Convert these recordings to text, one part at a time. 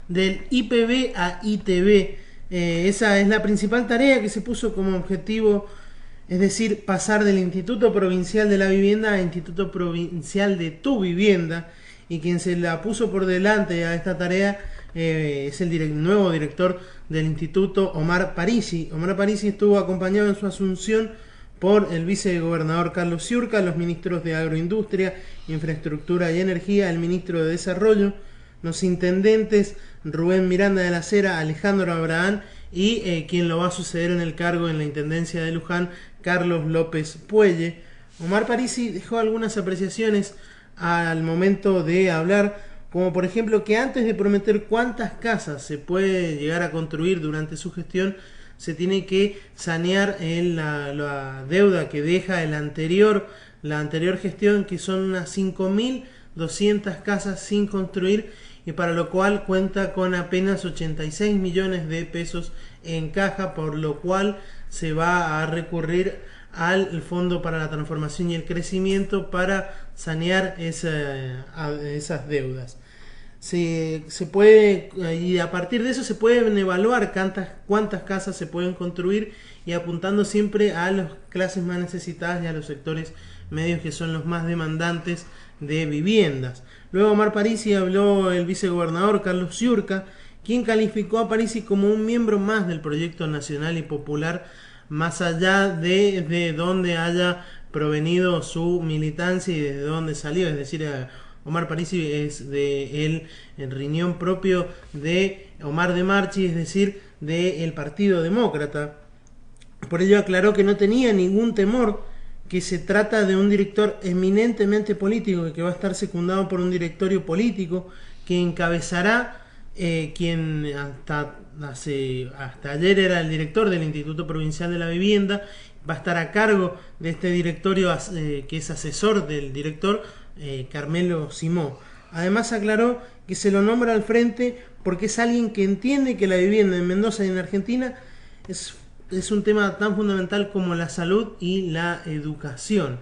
del IPB a ITB. Esa es la principal tarea que se puso como objetivo, es decir, pasar del Instituto Provincial de la Vivienda a Instituto Provincial de Tu Vivienda, y quien se la puso por delante a esta tarea es el nuevo director del instituto, Omar Parisi. Omar Parisi estuvo acompañado en su asunción por el vicegobernador Carlos Ciurca, los ministros de Agroindustria, Infraestructura y Energía, el ministro de Desarrollo, los intendentes Rubén Miranda de la Cera, Alejandro Abraham y quien lo va a suceder en el cargo en la Intendencia de Luján, Carlos López Puelle. Omar Parisi dejó algunas apreciaciones al momento de hablar, como por ejemplo que antes de prometer cuántas casas se puede llegar a construir durante su gestión, se tiene que sanear la deuda que deja la anterior gestión, que son unas 5.200 casas sin construir, y para lo cual cuenta con apenas 86 millones de pesos en caja, por lo cual se va a recurrir al Fondo para la Transformación y el Crecimiento para sanear esas deudas. Se puede, y a partir de eso se pueden evaluar cuántas casas se pueden construir, y apuntando siempre a las clases más necesitadas y a los sectores medios, que son los más demandantes de viviendas. Luego Omar Parisi habló el vicegobernador Carlos Ciurca, quien calificó a Parisi como un miembro más del proyecto nacional y popular, más allá de dónde haya provenido su militancia y desde dónde salió. Es decir, Omar Parisi es el riñón propio de Omar de Marchi, es decir, del Partido Demócrata. Por ello aclaró que no tenía ningún temor, que se trata de un director eminentemente político, que va a estar secundado por un directorio político que encabezará quien hasta ayer era el director del Instituto Provincial de la Vivienda. Va a estar a cargo de este directorio, que es asesor del director, Carmelo Simó. Además aclaró que se lo nombra al frente porque es alguien que entiende que la vivienda en Mendoza y en Argentina es un tema tan fundamental como la salud y la educación.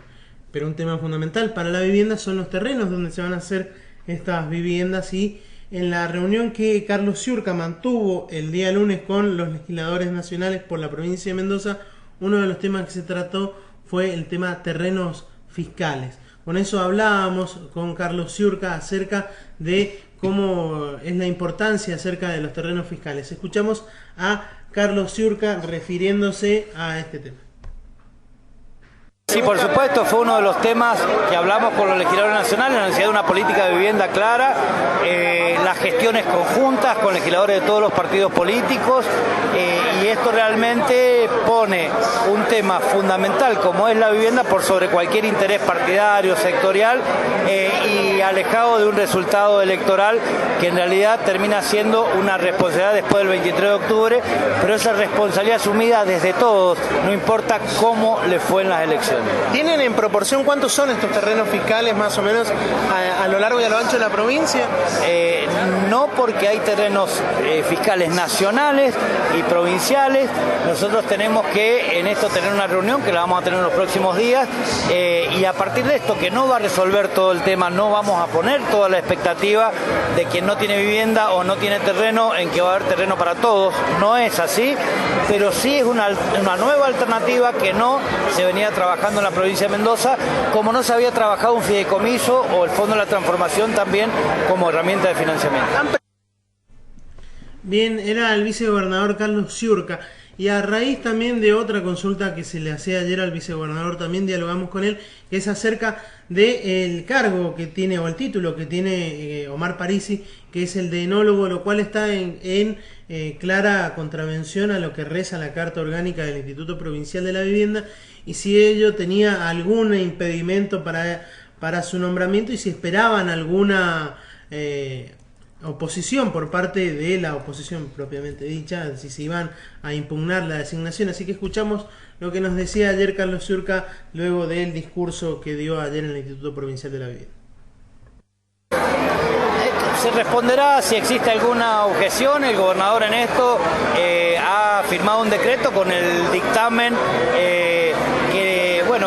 Pero un tema fundamental para la vivienda son los terrenos donde se van a hacer estas viviendas, y en la reunión que Carlos Ciurca mantuvo el día lunes con los legisladores nacionales por la provincia de Mendoza, uno de los temas que se trató fue el tema terrenos fiscales. Con eso hablábamos con Carlos Ciurca acerca de cómo es la importancia acerca de los terrenos fiscales. Escuchamos a Carlos Ciurca refiriéndose a este tema. Sí, por supuesto, fue uno de los temas que hablamos con los legisladores nacionales, la necesidad de una política de vivienda clara, las gestiones conjuntas con legisladores de todos los partidos políticos, y esto realmente pone un tema fundamental como es la vivienda por sobre cualquier interés partidario, sectorial, y alejado de un resultado electoral que en realidad termina siendo una responsabilidad después del 23 de octubre, pero esa responsabilidad asumida desde todos, no importa cómo le fue en las elecciones. ¿Tienen en proporción cuántos son estos terrenos fiscales más o menos a lo largo y a lo ancho de la provincia? No, porque hay terrenos fiscales nacionales y provinciales. Nosotros tenemos que en esto tener una reunión que la vamos a tener en los próximos días, y a partir de esto, que no va a resolver todo el tema, no vamos a poner toda la expectativa de quien no tiene vivienda o no tiene terreno en que va a haber terreno para todos. No es así, pero sí es una nueva alternativa que no se venía trabajando en la provincia de Mendoza, como no se había trabajado un fideicomiso o el Fondo de la Transformación también como herramienta de financiamiento. Bien, era el vicegobernador Carlos Ciurca, y a raíz también de otra consulta que se le hacía ayer al vicegobernador, también dialogamos con él, que es acerca del cargo que tiene, o el título que tiene Omar Parisi, que es el de enólogo, lo cual está en clara contravención a lo que reza la Carta Orgánica del Instituto Provincial de la Vivienda, y si ello tenía algún impedimento para su nombramiento, y si esperaban alguna oposición por parte de la oposición propiamente dicha, si se iban a impugnar la designación. Así que escuchamos lo que nos decía ayer Carlos Ciurca luego del discurso que dio ayer en el Instituto Provincial de la Vivienda. Se responderá si existe alguna objeción. El gobernador en esto ha firmado un decreto con el dictamen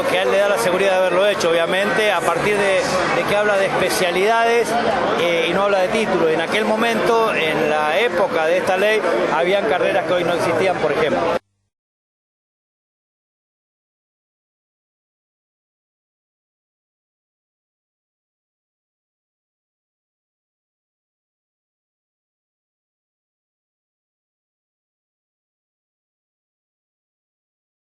que a él le da la seguridad de haberlo hecho, obviamente, a partir de que habla de especialidades y no habla de título. En aquel momento, en la época de esta ley habían carreras que hoy no existían, por ejemplo.